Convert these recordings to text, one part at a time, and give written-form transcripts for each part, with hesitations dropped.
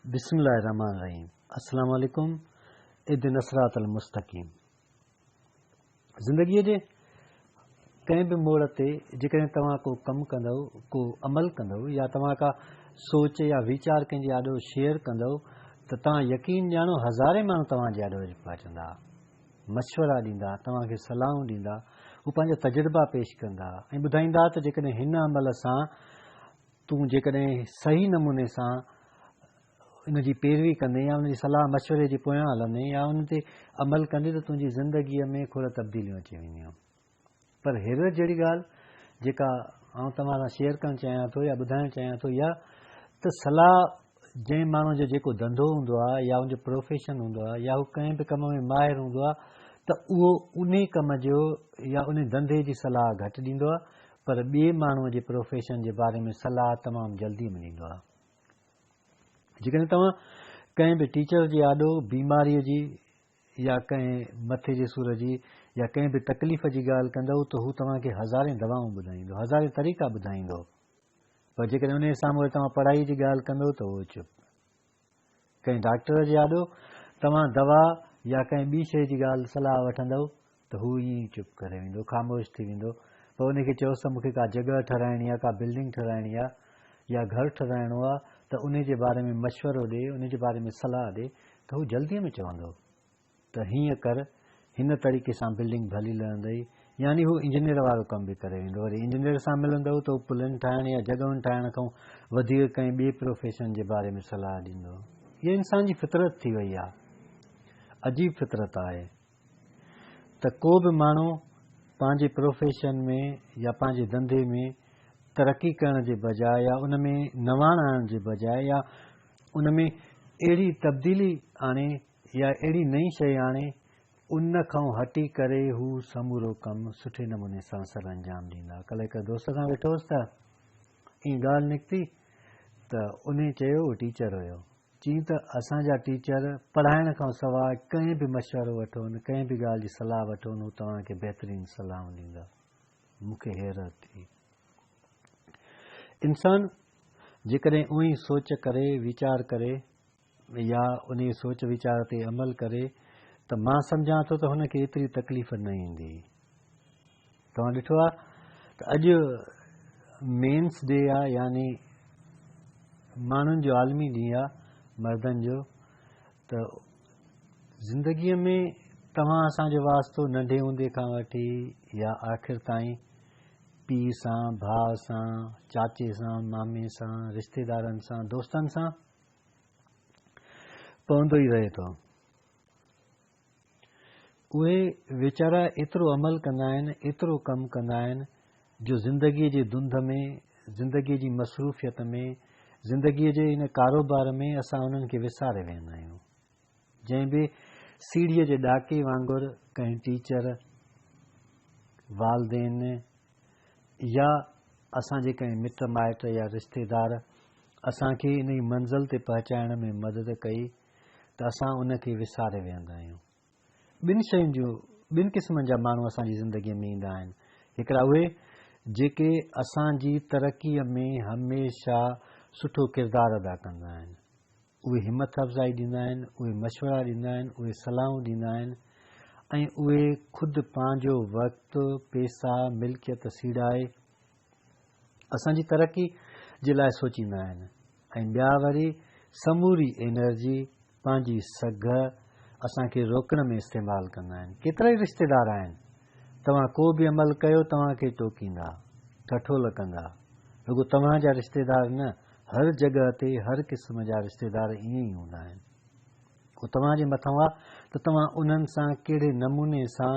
बिस्मिल्लाहिर्रहमानिर्रहीम। अस्सलाम वालेकुम। इहदिना सिरातल मुस्तकीम। ज़िंदगीअ जे कंहिं बि मोड़ ते जेकॾहिं तव्हां को कमु कंदव, को अमल कंदव या तव्हां का सोच या वीचार कंहिंजे आॾो शेयर कंदव त तव्हां यकीन ॼाणो हज़ारे माण्हू तव्हांजे आॾो पहुचंदा, मशवरा ॾींदा, तव्हांखे सलाहूं ॾींदा, हू पंहिंजा तजुर्बा पेश कंदा ऐं ॿुधाईंदा त जेकॾहिं हिन अमल सां तूं जेकॾहिं सही नमूने सां उनजी पैरवी कंदे या उनजी सलाह मशवरे जे पोयां हलंदे या उन ते अमल कंदे त तुंहिंजी ज़िंदगीअ में खोड़ तब्दीलियूं अची वेंदियूं। पर हैरत जहिड़ी ॻाल्हि जेका आउं तव्हां सां शेयर करणु चाहियां थो या ॿुधाइणु चाहियां थो इहा त सलाह जंहिं माण्हू जो जेको धंधो हूंदो आहे या उनजो प्रोफेशन हूंदो आहे या हू कंहिं बि कम में माहिर हूंदो आहे त उहो उन कम जो या उन धंधे जी सलाह घटि ॾींदो आहे, पर ॿिए माण्हूअ जे प्रोफेशन जे बारे में सलाह तमामु जल्दी मिलंदो आहे। जेकॾहिं तव्हां कंहिं बि टीचर जे आॾो बीमारीअ जी या कंहिं मथे जे सूर जी या कंहिं बि तकलीफ़ जी ॻाल्हि कंदव त हू तव्हांखे हज़ारे दवाऊं ॿुधाईंदो, हज़ारे तरीक़ा ॿुधाईंदो, पर जेकॾहिं उन साम्हूं तव्हां पढ़ाई जी ॻाल्हि कंदव त उहो चुप। कंहिं डॉक्टर जे आॾो तव्हां दवा या कंहिं ॿी शइ जी ॻाल्हि सलाह वठंदव त हू ईअं ई चुप करे वेंदो, ख़ामोश थी वेंदो। पोइ उनखे चयोसि त मूंखे का जॻह ठहाराइणी आहे, का बिल्डिंग ठहाराइणी आहे या घरु ठहाराइणो आहे त उन जे बारे में मशवरो ॾे, उन जे बारे में सलाह ॾे त हू जल्दीअ में चवंदो त हीअं कर, हिन तरीक़े सां बिल्डिंग भली लहंदई, यानी हू इंजीनियर वारो कमु बि करे वेंदो। वरी इंजीनियर सां मिलंदव त हू पुलनि ठाहिण या जॻहियुनि ठाहिण खां वधीक कंहिं ॿिए प्रोफेशन जे बारे में सलाह ॾींदो। हीअ इंसान जी फितरत थी वई आहे, अजीब फितरत आहे त को बि माण्हू पंहिंजे प्रोफेशन में या पंहिंजे धंधे में तरक़ी करण जे बजाय या उन में नवाण आणण जे बजाय या उन में अहिड़ी तब्दीली आणे या अहिड़ी नई शइ आणे उन खां हटी करे हू समूरो कमु सुठे नमूने सां सर अंजाम ॾींदा। कल्ह हिकु दोस्त सां वेठो हुउसि त ईअं ॻाल्हि निकिती त उन चयो उहो टीचर हुयो, चई त असांजा टीचर पढ़ाइण खां सवाइ कंहिं बि मशवरो वठोनि, कंहिं बि ॻाल्हि जी सलाह वठोनि, हू तव्हांखे बहितरीनु सलाहूं ॾींदा। मूंखे हैरत थी। इंसान जेकॾहिं उहो ई सोच करे, वीचार करे या उन सोच वीचार ते अमल करे त मां सम्झां थो त हुनखे एतिरी तकलीफ़ न ईंदी। तव्हां ॾिठो आहे त अॼु मेंस डे आहे, यानी माण्हुनि जो आलमी ॾींहुं आहे, मर्दनि जो। त ज़िंदगीअ में तव्हां असांजो वास्तो नंढे हूंदे खां वठी या आख़िर ताईं पीउ सां, भाउ सां, चाचे सां, मामे सां, रिश्तेदारनि सां, दोस्तनि सां पवंदो ई रहे थो। उहे वीचारा एतिरो अमल कंदा आहिनि, एतिरो कमु कंदा आहिनि जो ज़िंदगीअ जी धुंध में, ज़िंदगीअ जी मसरूफ़ियत में, ज़िंदगीअ जे इन कारोबार में असां उन्हनि खे विसारे वेंदा आहियूं। जंहिं बि सीढ़ीअ जे ॾाके वांगुरु कंहिं टीचर, वालदेन या असांजे कंहिं मिट माइट या रिश्तेदार असांखे इन मंज़िल ते पहुचाइण में मदद कई त असां उनखे विसारे वेंदा आहियूं। ॿिनि शयुनि जूं, ॿिनि क़िस्मनि जा माण्हू असांजी ज़िंदगीअ में ईंदा आहिनि। हिकिड़ा उहे जेके असांजी तरक़ीअ में हमेशह सुठो किरदारु अदा कंदा आहिनि, उहे हिमत अफ़ज़ाई ॾींदा आहिनि, उहे मशवरा ॾींदा आहिनि, उहे सलाहूं ॾींदा आहिनि ऐं उहे ख़ुदि पंहिंजो वक़्तु, पैसा, मिल्कियत सीड़ाए असांजी तरक़ी जे लाइ सोचींदा आहिनि। ऐं ॿिया वरी समूरी एनर्जी, पंहिंजी सघ असांखे रोकण में इस्तेमालु कंदा आहिनि। केतिरा ई रिश्तेदार आहिनि, तव्हां को बि अमल कयो तव्हांखे टोकींदा, ठठोल कंदा। रुगो तव्हांजा रिश्तेदार न, हर जॻह ते हर क़िस्म जा रिश्तेदार ईअं ई हूंदा आहिनि। उहो तव्हांजे मथां आहे त तव्हां उन्हनि सां कहिड़े नमूने सां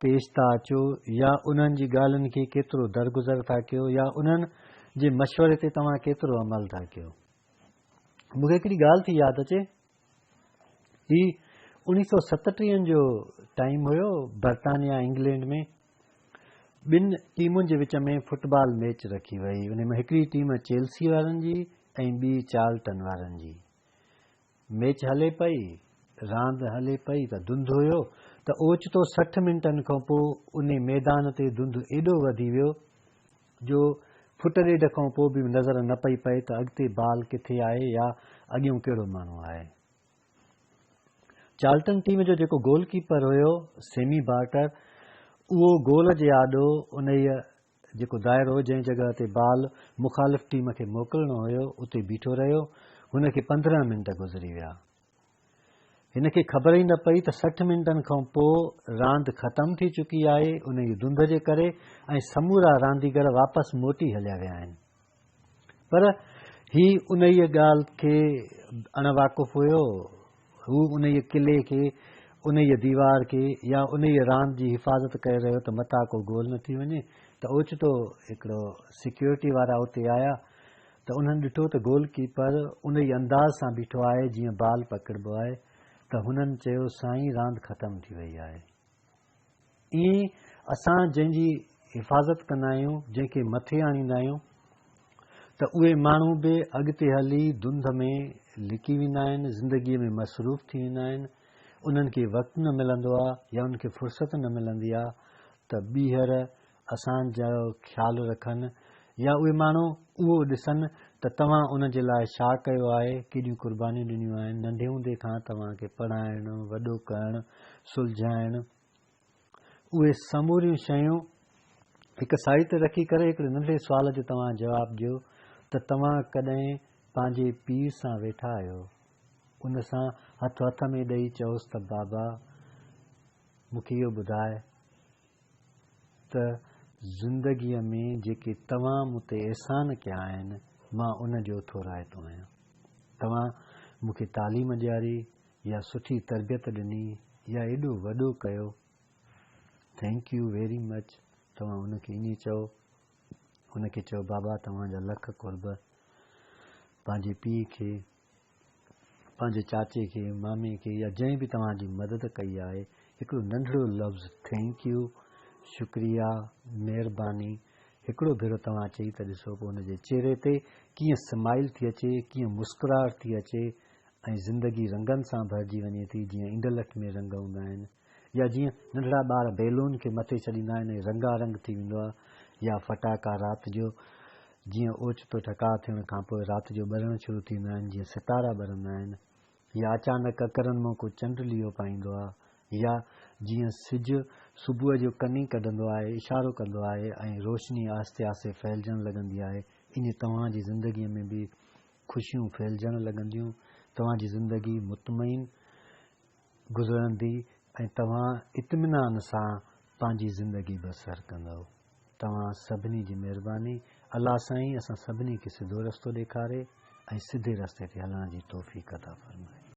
पेश था अचो या उन्हनि जी ॻाल्हियुनि खे केतिरो दरगुज़र था कयो या उन्हनि जे मशवरे ते तव्हां केतिरो अमल था कयो। मूंखे हिकिड़ी ॻाल्हि थी यादि अचे, ही 1937 जो टाइम हुयो, बर्तानिया इंग्लैंड में ॿिनि टीमुनि जे विच में फुटबॉल मैच रखी वई। उन में हिकिड़ी टीम चेल्सी वारनि जी ऐं ॿी चार्ल्टन वारनि जी। मैच हले पई, रांदि हले पई त धुंध हुयो त ओचितो 60 मिंटनि खां पोइ उन मैदान ते धुंध एॾो वधी वियो जो फुट ॾेढ खां पोइ बि नज़र न पई पए त अॻिते बाल किथे आहे या अॻियों कहिड़ो माण्हू आहे। चार्ल्टन टीम जो जेको गोलकीपर हुयो सेमी बार्टर, उहो गोल जे आॾो उन जेको दाइरो हो जंहिं जॻह ते बाल मुखालिफ़ टीम खे मोकिलणो हुयो उते बीठो रहियो। हुनखे 15 मिंट गुज़री विया। हिनखे ख़बर ई न पई त 60 मिंटनि खां पोइ रांदि ख़तमु थी चुकी आहे उन जी धुंध जे करे, ऐं समूरा रांदीगर वापसि मोटी हलिया विया आहिनि। पर ही उन ॻाल्हि खे अणवाक़ुफ़ हुयो। हू उन किले खे, उन दीवार खे या उन रांदि जी हिफ़ाज़त करे रहियो त मथां को गोल न थी वञे। त ओचितो हिकिड़ो सिक्योरिटी वारा उते आया त उन्हनि ॾिठो त गोलकीपर उन अंदाज़ सां बीठो आहे जीअं बाल पकड़िबो आहे। त हुननि चयो साईं रांदि ख़तमु थी वई आहे। ईअं असां जंहिंजी हिफ़ाज़त कंदा आहियूं, जंहिंखे मथे आणींदा आहियूं, त उहे माण्हू बि अॻिते हली धुंध में लिकी वेंदा आहिनि, ज़िंदगीअ में मसरूफ़ थी वेंदा आहिनि। उन्हनि खे वक़्तु न मिलंदो आहे या उनखे फ़ुर्सत न मिलंदी आहे त ॿीहर असांजो ख़्यालु रखनि या उहे माण्हू उहो ॾिसनि त तव्हां उन जे लाइ छा कयो आहे, केॾियूं क़ुर्बानियूं ॾिनियूं आहिनि। नंढे हूंदे खां तव्हांखे पढ़ाइणु, वॾो करणु, सुलझाइणु, उहे समूरियूं शयूं हिकु साइड ते रखी करे हिकिड़े नंढे सुवाल जो तव्हां जवाबु ॾियो त तव्हां कॾहिं पंहिंजे पीउ सां वेठा आहियो, उन सां हथ में ॾेई चयोसि त बाबा मूंखे इहो ॿुधाए त ज़िंदगीअ में जेके तव्हां मूं ते अहसान कया आहिनि मां उन जो थो रायतो आहियां। तव्हां मूंखे तालीम ॾियारी या सुठी तरबियत ॾिनी या एॾो वॾो कयो, थैंक यू वेरी मच। तव्हां उनखे ईअं चओ, हुनखे चओ बाबा तव्हांजा लख कुर्ब। पंहिंजे पीउ खे, पंहिंजे चाचे खे, मामे खे या जंहिं बि तव्हांजी मदद कई आहे, हिकिड़ो नंढड़ो लफ़्ज़ थैंक यू, शुक्रिया, महिरबानी हिकिड़ो भेरो तव्हां चई त ॾिसो पोइ हुनजे चहिरे ते कीअं स्माइल थी अचे, कीअं मुस्कुराहट थी अचे, ऐं ज़िंदगी रंगनि सां भरिजी वञे थी, जीअं इंडलठ में रंग हूंदा आहिनि या जीअं नंढड़ा ॿार बैलून खे मथे छॾींदा आहिनि ऐं रंगारंग थी वेंदो आहे, या फटाका राति जो जीअं ओचितो ठका थियण खां पोइ राति जो ॿरणु शुरू थींदा आहिनि, जीअं सितारा ॿरंदा आहिनि, या अचानक ककरनि मां को चंडलीहो पाईंदो आहे, या जीअं सिजु सुबुह जो कनी कढंदो आहे, इशारो कंदो आहे ऐं रोशनी आहिस्ते आहिस्ते फैलिजणु लॻंदी आहे। इन तव्हांजी ज़िंदगीअ में बि ख़ुशियूं फैलिजणु लॻंदियूं, तव्हांजी ज़िंदगी मुतमइन गुज़रंदी ऐं तव्हां इत्मिनान सां पंहिंजी ज़िंदगी बसर कंदव। तव्हां सभिनी जी महिरबानी। अल्लाह साईं असां सभिनी खे सिधो रस्तो ॾेखारे ऐं सिधे रस्ते ते हलण जी तौफ़ीक़ अता फ़रमाए।